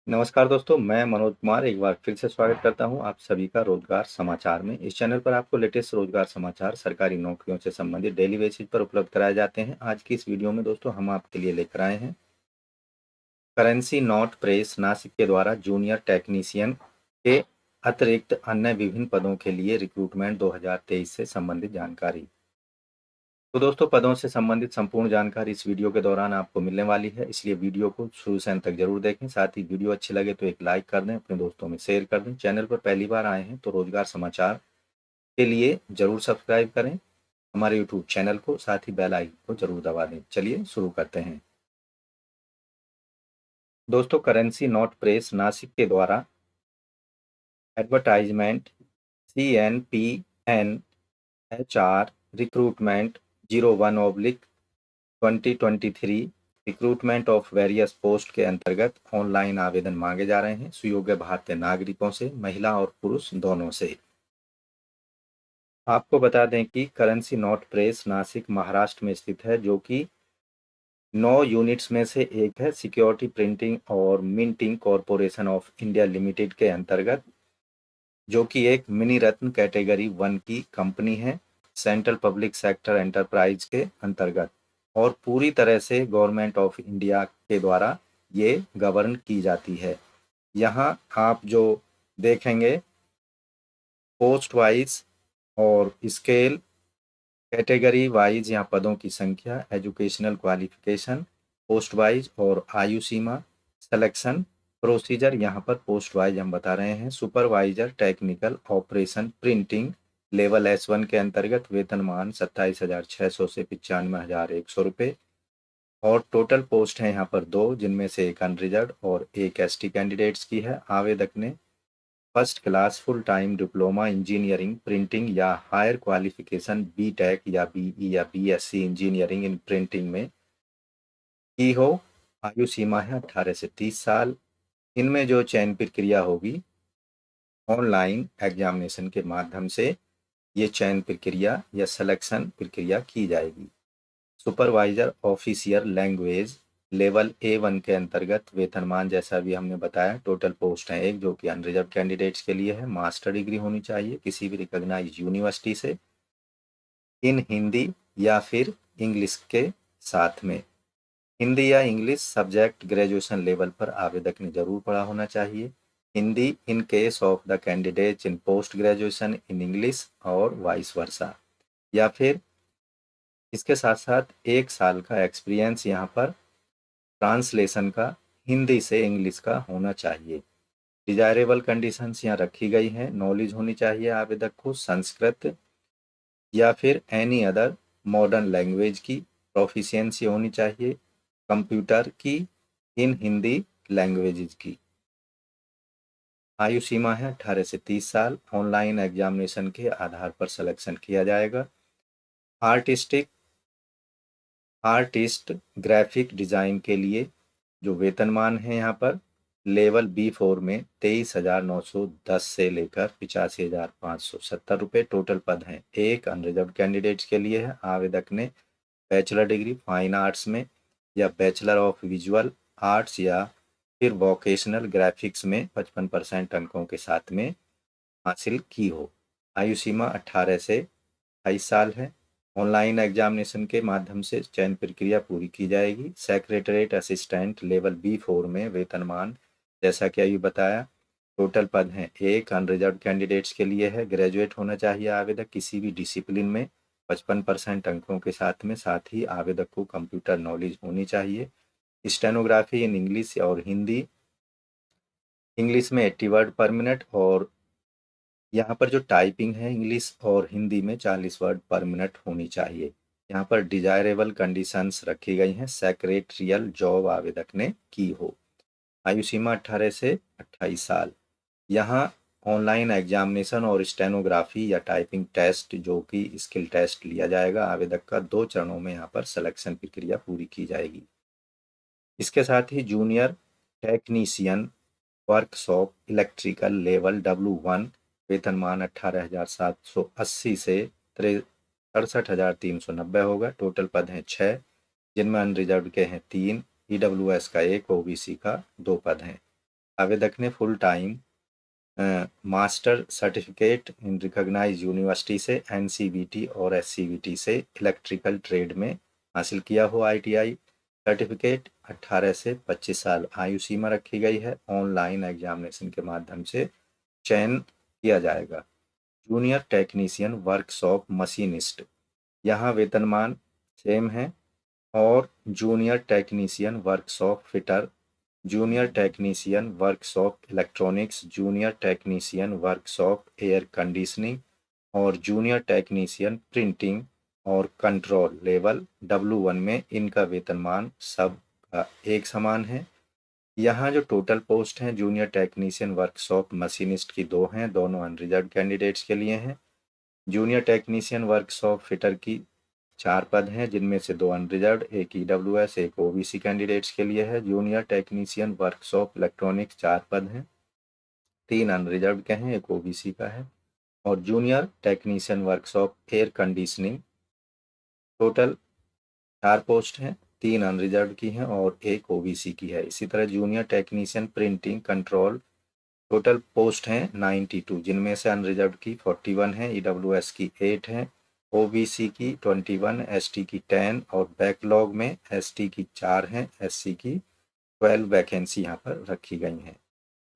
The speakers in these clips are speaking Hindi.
नमस्कार दोस्तों, मैं मनोज कुमार एक बार फिर से स्वागत करता हूं आप सभी का रोजगार समाचार में। इस चैनल पर आपको लेटेस्ट रोजगार समाचार सरकारी नौकरियों से संबंधित डेली बेसिस पर उपलब्ध कराए जाते हैं। आज की इस वीडियो में दोस्तों हम आपके लिए लेकर आए हैं करेंसी नोट प्रेस नासिक के द्वारा जूनियर टेक्नीशियन के अतिरिक्त अन्य विभिन्न पदों के लिए रिक्रूटमेंट 2023 से संबंधित जानकारी। तो दोस्तों, पदों से संबंधित संपूर्ण जानकारी इस वीडियो के दौरान आपको मिलने वाली है, इसलिए वीडियो को शुरू से अंत तक जरूर देखें। साथ ही वीडियो अच्छी लगे तो एक लाइक कर दें, अपने दोस्तों में शेयर कर दें। चैनल पर पहली बार आए हैं तो रोजगार समाचार के लिए जरूर सब्सक्राइब करें हमारे यूट्यूब चैनल को, साथ ही बेल आइकन को जरूर दबा दें। चलिए शुरू करते हैं। दोस्तों, करेंसी नोट प्रेस नासिक के द्वारा advertisement CNPN HR recruitment 01/2023 recruitment of various post के अंतर्गत ऑनलाइन आवेदन मांगे जा रहे हैं सुयोग्य भारतीय नागरिकों से, महिला और पुरुष दोनों से। आपको बता दें कि currency note press Nashik Maharashtra में स्थित है, जो कि 9 यूनिट्स में से एक है। सिक्योरिटी प्रिंटिंग और minting corporation of India limited के अंतर्गत, जो कि एक मिनी रत्न कैटेगरी 1 की कंपनी है, सेंट्रल पब्लिक सेक्टर एंटरप्राइज के अंतर्गत, और पूरी तरह से गवर्नमेंट ऑफ इंडिया के द्वारा ये गवर्न की जाती है। यहाँ आप जो देखेंगे पोस्ट वाइज और स्केल कैटेगरी वाइज, यहाँ पदों की संख्या, एजुकेशनल क्वालिफिकेशन, पोस्ट वाइज और आयु सीमा, सिलेक्शन प्रोसीजर यहाँ पर पोस्ट वाइज हम बता रहे हैं। Supervisor technical operation printing level S1 के अंतर्गत वेतनमान 27,600 से 95,100 रुपये, और टोटल पोस्ट है यहाँ पर 2, जिनमें से एक अनरिजर्व और एक ST कैंडिडेट्स की है। आवेदक ने first class full time diploma engineering printing या हायर क्वालिफिकेशन BTech या BE या BSc इंजीनियरिंग इन प्रिंटिंग में की हो। आयु सीमा है 18 से 30 साल। इनमें जो चयन प्रक्रिया होगी, ऑनलाइन एग्जामिनेशन के माध्यम से ये चयन प्रक्रिया या सिलेक्शन प्रक्रिया की जाएगी। Supervisor officer language level A1 के अंतर्गत वेतनमान जैसा भी हमने बताया, टोटल पोस्ट है एक, जो कि अनरिजर्व कैंडिडेट्स के लिए है। मास्टर डिग्री होनी चाहिए किसी भी रिकॉग्नाइज्ड यूनिवर्सिटी से इन हिंदी या फिर इंग्लिश के साथ में। हिंदी या इंग्लिश सब्जेक्ट ग्रेजुएशन लेवल पर आवेदक ने जरूर पढ़ा होना चाहिए। Hindi in case of the candidate in post graduation in English और वाइस वर्सा, या फिर इसके साथ साथ 1 साल का एक्सपीरियंस यहाँ पर ट्रांसलेशन का हिंदी से इंग्लिश का होना चाहिए। डिजायरेबल कंडीशंस यहाँ रखी गई हैं। नॉलेज होनी चाहिए आवेदक को संस्कृत या फिर एनी अदर मॉडर्न लैंग्वेज की प्रोफिशिएंसी होनी चाहिए, कंप्यूटर की इन हिंदी लैंग्वेजेज की। आयु सीमा है 18 से 30 साल। ऑनलाइन एग्जामिनेशन के आधार पर सिलेक्शन किया जाएगा। आर्टिस्ट ग्राफिक डिजाइन के लिए जो वेतनमान है यहाँ पर लेवल B4 में 23,910 से लेकर 85,570 रुपये टोटल पद हैं। एक अनरिजर्व कैंडिडेट्स के लिए है। आवेदक ने बैचलर डिग्री फाइन आर्ट्स में या बैचलर ऑफ विजुअल आर्ट्स या फिर वोकेशनल ग्राफिक्स में 55% अंकों के साथ में हासिल की हो। आयु सीमा 18 से 28 साल है। ऑनलाइन एग्जामिनेशन के माध्यम से चयन प्रक्रिया पूरी की जाएगी। सेक्रेटरीट असिस्टेंट लेवल B4 में वेतनमान जैसा कि अभी बताया, टोटल पद हैं एक, अनरिजर्व कैंडिडेट्स के लिए है। ग्रेजुएट होना चाहिए आवेदक किसी भी डिसिप्लिन में 55% अंकों के साथ ही आवेदक को कंप्यूटर नॉलेज होनी चाहिए। स्टेनोग्राफी इन इंग्लिश और हिंदी, इंग्लिश में 80 वर्ड पर मिनट, और यहाँ पर जो टाइपिंग है इंग्लिश और हिंदी में 40 वर्ड पर मिनट होनी चाहिए। यहाँ पर डिजायरेबल कंडीशंस रखी गई हैं। सेक्रेटरियल जॉब आवेदक ने की हो। आयु सीमा 18 से 28 साल। यहाँ ऑनलाइन एग्जामिनेशन और स्टेनोग्राफी या टाइपिंग टेस्ट, जो कि स्किल टेस्ट लिया जाएगा आवेदक का, 2 चरणों में यहाँ पर सिलेक्शन प्रक्रिया पूरी की जाएगी। इसके साथ ही junior technician workshop electrical level W1 वेतनमान 18,780 से 63,390 होगा। टोटल पद हैं 6, जिनमें अनरिजर्व के हैं 3, EWS का 1, OBC का 2 पद हैं। आवेदक ने full time master certificate in recognize university से एनसीवीटी और एससीवीटी से इलेक्ट्रिकल ट्रेड में हासिल किया हो आईटीआई सर्टिफिकेट। 18 से 25 साल आयु सीमा रखी गई है। ऑनलाइन एग्जामिनेशन के माध्यम से चयन किया जाएगा। जूनियर टेक्नीशियन वर्कशॉप मशीनिस्ट, यहाँ वेतनमान सेम है। और junior technician workshop fitter, junior technician workshop electronics, junior technician workshop air conditioning और जूनियर टेक्नीशियन प्रिंटिंग और कंट्रोल लेवल W1 में इनका वेतनमान सब एक समान है। यहाँ जो टोटल पोस्ट हैं जूनियर टेक्नीशियन वर्कशॉप मशीनिस्ट की 2 हैं, दोनों अनरिजर्व कैंडिडेट्स के लिए हैं। जूनियर टेक्नीशियन वर्कशॉप फिटर की 4 पद हैं, जिनमें से 2 अनरिजर्व, एक ईडब्ल्यूएस, एक ओबीसी कैंडिडेट्स के लिए है। जूनियर टेक्नीशियन वर्कशॉप इलेक्ट्रॉनिक्स 4 पद हैं, 3 अनरिजर्व के हैं, एक ओबीसी का है। और junior technician workshop air conditioning total 4 post हैं, 3 अनरिजर्व की हैं और एक ओबीसी की है। इसी तरह junior technician printing control total post हैं 92, जिनमें से अनरिजर्व की 41 है, ईडब्ल्यूएस की 8 है, ओबीसी की 21, एसटी की 10 और बैकलॉग में एसटी की 4 हैं, एससी की 12 वैकेंसी यहाँ पर रखी गई हैं।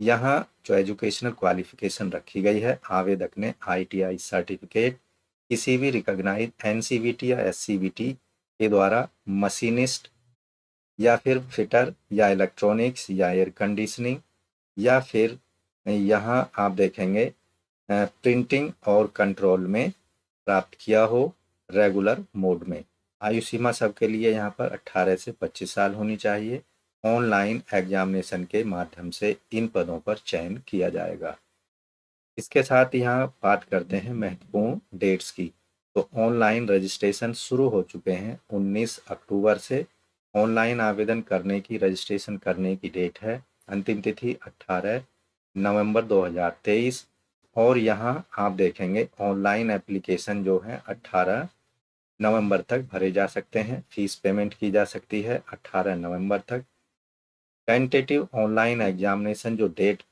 यहाँ जो एजुकेशनल क्वालिफिकेशन रखी गई है, आवेदक ने आईटीआई सर्टिफिकेट किसी भी रिकॉग्नाइज एनसीवीटी या एससीवीटी के द्वारा मशीनिस्ट या फिर फिटर या इलेक्ट्रॉनिक्स या एयर कंडीशनिंग या फिर यहाँ आप देखेंगे प्रिंटिंग और कंट्रोल में प्राप्त किया हो रेगुलर मोड में। आयु सीमा सबके लिए यहाँ पर 18 से 25 साल होनी चाहिए। ऑनलाइन एग्जामिनेशन के माध्यम से इन पदों पर चयन किया जाएगा। इसके साथ यहाँ बात करते हैं महत्वपूर्ण डेट्स की। तो ऑनलाइन रजिस्ट्रेशन शुरू हो चुके हैं 19 अक्टूबर से। ऑनलाइन आवेदन करने की रजिस्ट्रेशन करने की डेट है, अंतिम तिथि 18 नवंबर 2023। और यहाँ आप देखेंगे ऑनलाइन एप्लीकेशन जो है 18 नवंबर तक भरे जा सकते हैं, फीस पेमेंट की जा सकती है 18 नवंबर तक। टेंटेटिव ऑनलाइन एग्जामिनेशन जो डेट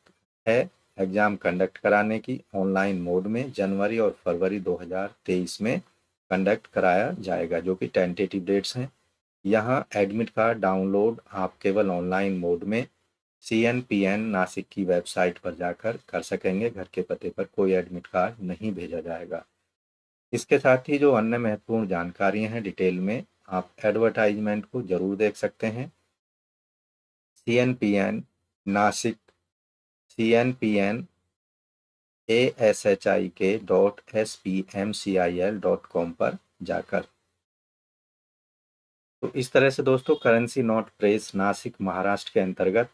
है एग्जाम कंडक्ट कराने की ऑनलाइन मोड में जनवरी और फरवरी 2023 में कंडक्ट कराया जाएगा, जो कि टेंटेटिव डेट्स हैं। यहाँ एडमिट कार्ड डाउनलोड आप केवल ऑनलाइन मोड में CNPN नासिक की वेबसाइट पर जाकर कर सकेंगे। घर के पते पर कोई एडमिट कार्ड नहीं भेजा जाएगा। इसके साथ ही जो अन्य महत्वपूर्ण जानकारियां हैं डिटेल में आप एडवर्टाइजमेंट को जरूर देख सकते हैं। CNPN नासिक CNPN ASHIK.SPMCIL.com पर जाकर। तो इस तरह से दोस्तों currency note press Nashik Maharashtra के अंतर्गत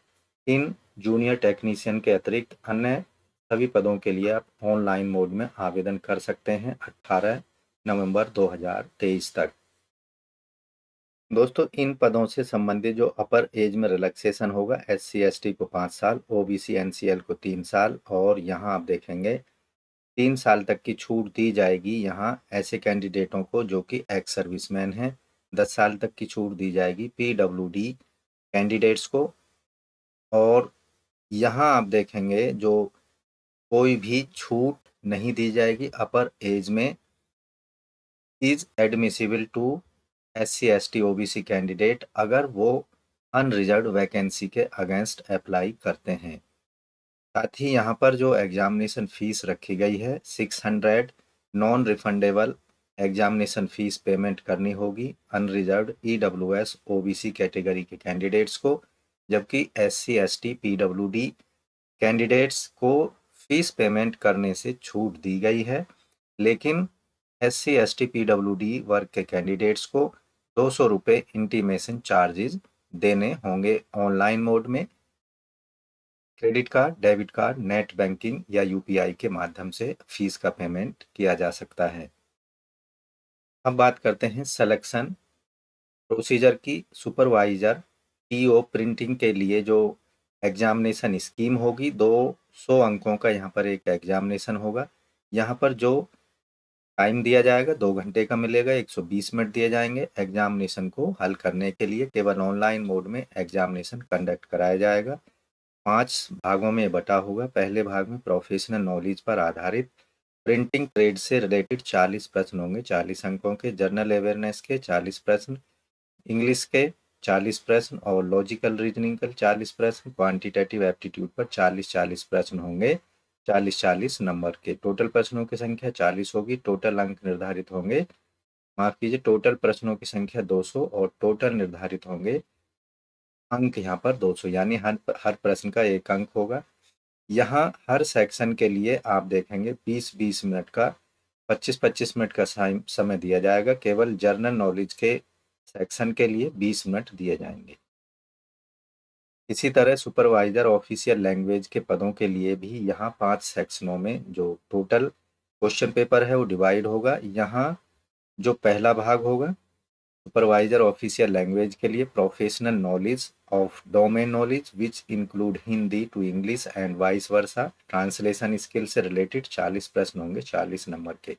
इन जूनियर टेक्नीशियन के अतिरिक्त अन्य सभी पदों के लिए आप ऑनलाइन मोड में आवेदन कर सकते हैं 18 नवंबर 2023 तक। दोस्तों इन पदों से संबंधित जो अपर एज में रिलैक्सेशन होगा, SC ST को 5 साल, OBC NCL को 3 साल और यहाँ आप देखेंगे 3 साल तक की छूट दी जाएगी यहाँ ऐसे कैंडिडेटों को जो कि एक्स सर्विसमैन हैं। 10 साल तक की छूट दी जाएगी PWD कैंडिडेट्स को। और यहाँ आप देखेंगे जो कोई भी छूट नहीं दी जाएगी अपर एज में is admissible to SC ST OBC candidate अगर वो अनरिजर्व वैकेंसी के अगेंस्ट अप्लाई करते हैं। साथ ही यहाँ पर जो एग्जामिनेशन फीस रखी गई है 600 non refundable examination fees payment करनी होगी अनरिजर्व EWS OBC कैटेगरी के कैंडिडेट्स को, जबकि SC ST PWD कैंडिडेट्स को फीस पेमेंट करने से छूट दी गई है, लेकिन SC ST PWD वर्ग के कैंडिडेट्स को 200 रुपये इंटीमेशन चार्जेस देने होंगे ऑनलाइन मोड में। Credit card, debit card, net banking या UPI के माध्यम से फीस का पेमेंट किया जा सकता है। अब बात करते हैं सिलेक्शन प्रोसीजर की। सुपरवाइजर TO प्रिंटिंग के लिए जो एग्जामिनेशन स्कीम होगी 200 अंकों का यहाँ पर एक एग्जामिनेशन होगा। यहाँ पर जो टाइम दिया जाएगा 2 घंटे का मिलेगा, 120 मिनट दिए जाएंगे एग्जामिनेशन को हल करने के लिए। केवल ऑनलाइन मोड में एग्जामिनेशन कंडक्ट कराया जाएगा। 5 भागों में बटा होगा। पहले भाग में प्रोफेशनल नॉलेज पर आधारित प्रिंटिंग ट्रेड से रिलेटेड 40 प्रश्न होंगे, 40 अंकों के। जनरल अवेयरनेस के 40 प्रश्न, इंग्लिश के 40 प्रश्न और लॉजिकल रीजनिंग के 40 प्रश्न, क्वांटिटेटिव एप्टीट्यूड पर 40-40 प्रश्न होंगे, 40-40 नंबर के। टोटल प्रश्नों की संख्या 40 होगी। टोटल अंक निर्धारित होंगे, माफ कीजिए, टोटल प्रश्नों की संख्या 200 और टोटल निर्धारित होंगे अंक यहाँ पर 200, यानी हर प्रश्न का 1 अंक होगा। यहाँ हर सेक्शन के लिए आप देखेंगे 20-20 मिनट का, 25-25 मिनट का समय दिया जाएगा। केवल जनरल नॉलेज के सेक्शन के लिए 20 मिनट दिए जाएंगे। इसी तरह सुपरवाइजर ऑफिशियल लैंग्वेज के पदों के लिए भी यहाँ 5 सेक्शनों में जो टोटल क्वेश्चन पेपर है वो डिवाइड होगा। यहाँ जो पहला भाग होगा सुपरवाइजर ऑफिशियल लैंग्वेज के लिए, professional knowledge of domain knowledge which include Hindi to English and vice versa, translation skill से रिलेटेड 40 प्रश्न होंगे, 40 नंबर के,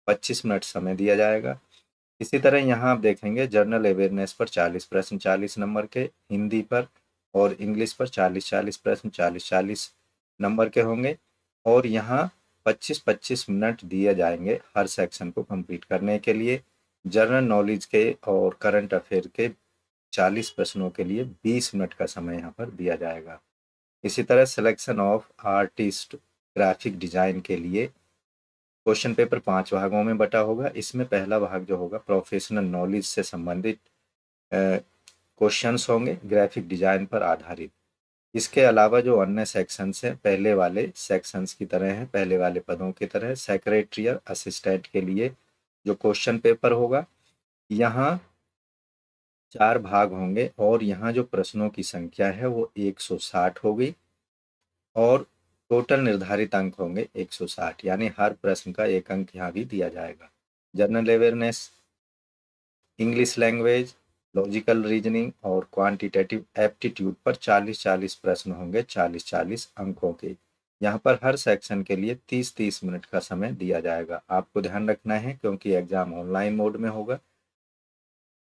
25 मिनट समय दिया जाएगा। इसी तरह यहाँ आप देखेंगे जनरल अवेयरनेस पर 40 प्रश्न 40 नंबर के, हिंदी पर और इंग्लिश पर 40-40 प्रश्न 40-40 नंबर के होंगे। और यहाँ 25-25 मिनट दिए जाएंगे हर सेक्शन को कंप्लीट करने के लिए। जनरल नॉलेज के और करंट अफेयर के 40 प्रश्नों के लिए 20 मिनट का समय यहाँ पर दिया जाएगा। इसी तरह selection of artist graphic design के लिए क्वेश्चन पेपर 5 भागों में बटा होगा। इसमें पहला भाग जो होगा प्रोफेशनल नॉलेज से संबंधित क्वेश्चंस होंगे ग्राफिक डिजाइन पर आधारित। इसके अलावा जो अन्य सेक्शंस हैं पहले वाले सेक्शंस की तरह हैं, पहले वाले पदों की तरह। सेक्रेटरियल असिस्टेंट के लिए जो क्वेश्चन पेपर होगा यहाँ 4 भाग होंगे और यहाँ जो प्रश्नों की संख्या है वो 160 होगी और टोटल निर्धारित अंक होंगे 160, यानी हर प्रश्न का 1 अंक यहाँ भी दिया जाएगा। General awareness, English language, logical reasoning और क्वांटिटेटिव एप्टीट्यूड पर 40-40 प्रश्न होंगे, 40-40 अंकों के। यहाँ पर हर सेक्शन के लिए 30-30 मिनट का समय दिया जाएगा। आपको ध्यान रखना है क्योंकि एग्जाम ऑनलाइन मोड में होगा,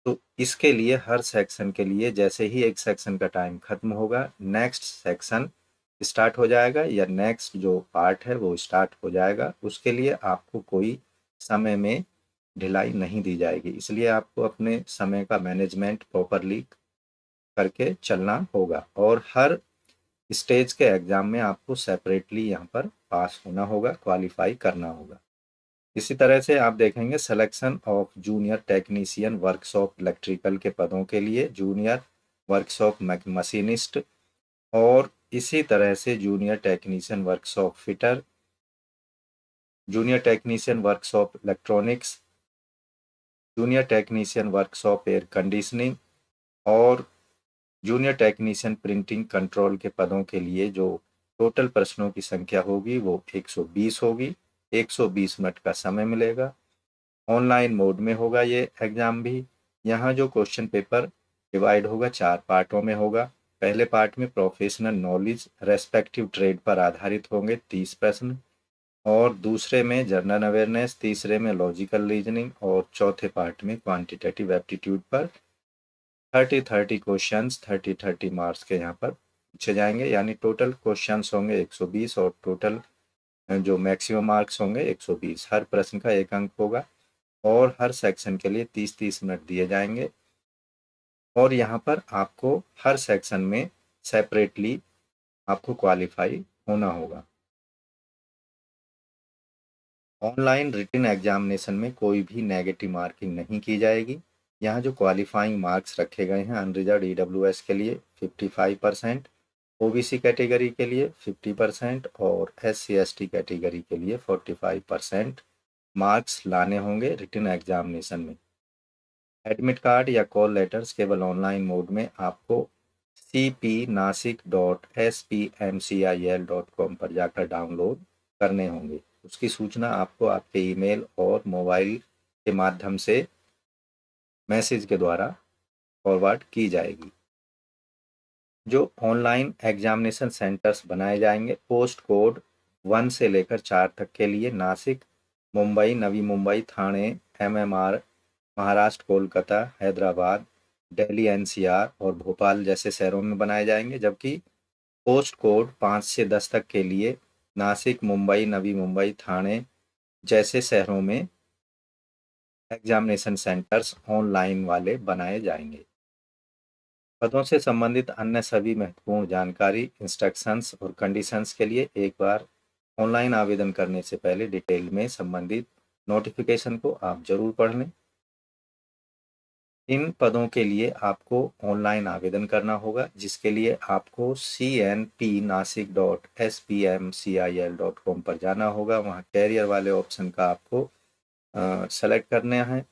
तो इसके लिए हर सेक्शन के लिए जैसे ही एक सेक्शन का टाइम खत्म होगा नेक्स्ट सेक्शन स्टार्ट हो जाएगा या नेक्स्ट जो पार्ट है वो स्टार्ट हो जाएगा। उसके लिए आपको कोई समय में ढिलाई नहीं दी जाएगी, इसलिए आपको अपने समय का मैनेजमेंट प्रॉपरली करके चलना होगा और हर स्टेज के एग्जाम में आपको सेपरेटली यहाँ पर पास होना होगा, क्वालिफाई करना होगा। इसी तरह से आप देखेंगे selection of junior technician workshop electrical के पदों के लिए, जूनियर वर्कशॉप मशीनिस्ट और इसी तरह से junior technician workshop fitter, junior technician workshop electronics, junior technician workshop air conditioning और जूनियर टेक्नीशियन प्रिंटिंग कंट्रोल के पदों के लिए जो टोटल प्रश्नों की संख्या होगी वो 120 होगी। 120 मिनट का समय मिलेगा। ऑनलाइन मोड में होगा ये एग्जाम भी। यहाँ जो क्वेश्चन पेपर डिवाइड होगा 4 पार्टों में होगा। पहले पार्ट में प्रोफेशनल नॉलेज रेस्पेक्टिव ट्रेड पर आधारित होंगे 30 प्रश्न और दूसरे में जनरल अवेयरनेस, तीसरे में लॉजिकल रीजनिंग और चौथे पार्ट में क्वांटिटेटिव एप्टीट्यूड पर 30-30 क्वेश्चंस 30-30 मार्क्स के यहाँ पर पूछे जाएंगे, यानी टोटल क्वेश्चंस होंगे 120 और टोटल जो मैक्सिमम मार्क्स होंगे 120। हर प्रश्न का 1 अंक होगा और हर सेक्शन के लिए 30-30 मिनट दिए जाएंगे और यहाँ पर आपको हर सेक्शन में सेपरेटली आपको क्वालिफाई होना होगा। ऑनलाइन रिटन एग्जामिनेशन में कोई भी नेगेटिव मार्किंग नहीं की जाएगी। यहाँ जो क्वालिफाइंग मार्क्स रखे गए हैं अनरिजर्व ईडब्ल्यूएस के लिए 55%, ओबीसी कैटेगरी के लिए 50% और एससी एसटी कैटेगरी के लिए 45% मार्क्स लाने होंगे रिटन एग्जामिनेशन में। एडमिट कार्ड या कॉल लेटर्स केवल ऑनलाइन मोड में आपको cpnasik.spmcil.com पर जाकर डाउनलोड करने होंगे। उसकी सूचना आपको आपके ईमेल और मोबाइल के माध्यम से मैसेज के द्वारा फॉरवर्ड की जाएगी। जो ऑनलाइन एग्जामिनेशन सेंटर्स बनाए जाएंगे पोस्ट कोड 1 से लेकर 4 तक के लिए नासिक, मुंबई, नवी मुंबई, थाने, एमएमआर, महाराष्ट्र, कोलकाता, हैदराबाद, दिल्ली एनसीआर और भोपाल जैसे शहरों में बनाए जाएंगे, जबकि पोस्ट कोड 5 से 10 तक के लिए नासिक, मुंबई, नवी मुंबई, ठाणे जैसे शहरों में एग्जामिनेशन सेंटर्स ऑनलाइन वाले बनाए जाएंगे। पदों से संबंधित अन्य सभी महत्वपूर्ण जानकारी, इंस्ट्रक्शंस और कंडीशंस के लिए एक बार ऑनलाइन आवेदन करने से पहले डिटेल में संबंधित नोटिफिकेशन को आप जरूर पढ़ लें। इन पदों के लिए आपको ऑनलाइन आवेदन करना होगा, जिसके लिए आपको cnpnasik.spmcil.com पर जाना होगा। वहाँ कैरियर वाले ऑप्शन का आपको सेलेक्ट करना है।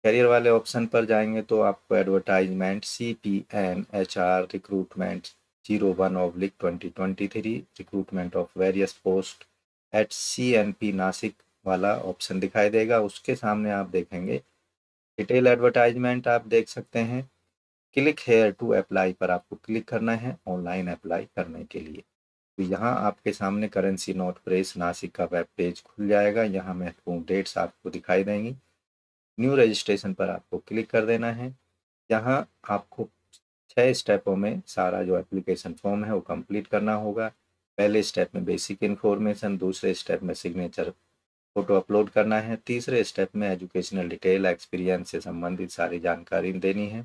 करियर वाले ऑप्शन पर जाएंगे तो आपको advertisement CPN HR recruitment 01/2023 recruitment of various post at CNP Nashik वाला ऑप्शन दिखाई देगा। उसके सामने आप देखेंगे डिटेल एडवर्टाइजमेंट, आप देख सकते हैं। क्लिक हेयर टू अप्लाई पर आपको क्लिक करना है ऑनलाइन अप्लाई करने के लिए। तो यहाँ आपके सामने करेंसी नोट प्रेस नासिक का वेब पेज खुल जाएगा। यहाँ महत्वपूर्ण डेट्स आपको दिखाई देंगी। न्यू रजिस्ट्रेशन पर आपको क्लिक कर देना है। यहाँ आपको 6 स्टेपों में सारा जो एप्लीकेशन फॉर्म है वो कंप्लीट करना होगा। पहले स्टेप में बेसिक इन्फॉर्मेशन, दूसरे स्टेप में सिग्नेचर फोटो अपलोड करना है, तीसरे स्टेप में एजुकेशनल डिटेल, एक्सपीरियंस से संबंधित सारी जानकारी देनी है,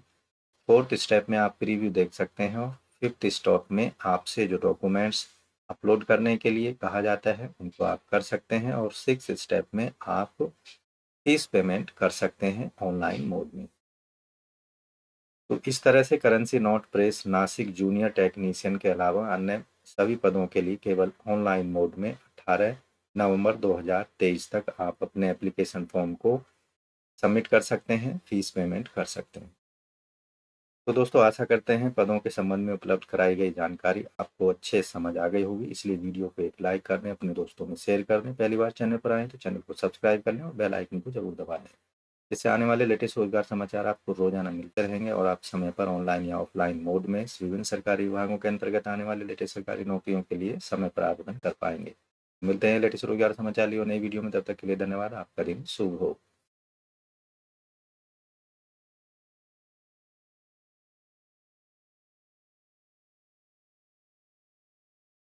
फोर्थ स्टेप में आप प्रीव्यू देख सकते हैं और फिफ्थ स्टेप में आपसे जो डॉक्यूमेंट्स अपलोड करने के लिए कहा जाता है उनको आप कर सकते हैं, और सिक्स स्टेप में आप फीस पेमेंट कर सकते हैं ऑनलाइन मोड में। तो इस तरह से currency note press Nashik junior technician के अलावा अन्य सभी पदों के लिए केवल ऑनलाइन मोड में 18 नवंबर 2023 तक आप अपने एप्लीकेशन फॉर्म को सबमिट कर सकते हैं, फीस पेमेंट कर सकते हैं। तो दोस्तों आशा करते हैं पदों के संबंध में उपलब्ध कराई गई जानकारी आपको अच्छे समझ आ गई होगी, इसलिए वीडियो को एक लाइक कर दें, अपने दोस्तों में शेयर कर दें। पहली बार चैनल पर आए तो चैनल को सब्सक्राइब कर लें और बेल आइकन को जरूर दबा दें। इससे आने वाले लेटेस्ट रोजगार समाचार आपको रोजाना मिलते रहेंगे और आप समय पर ऑनलाइन या ऑफलाइन मोड में विभिन्न सरकारी विभागों के अंतर्गत आने वाले लेटेस्ट सरकारी नौकरियों के लिए समय पर आवेदन कर पाएंगे। मिलते हैं लेटेस्ट रोजगार समाचार लिए नई वीडियो में, तब तक के लिए धन्यवाद। आपका दिन शुभ हो।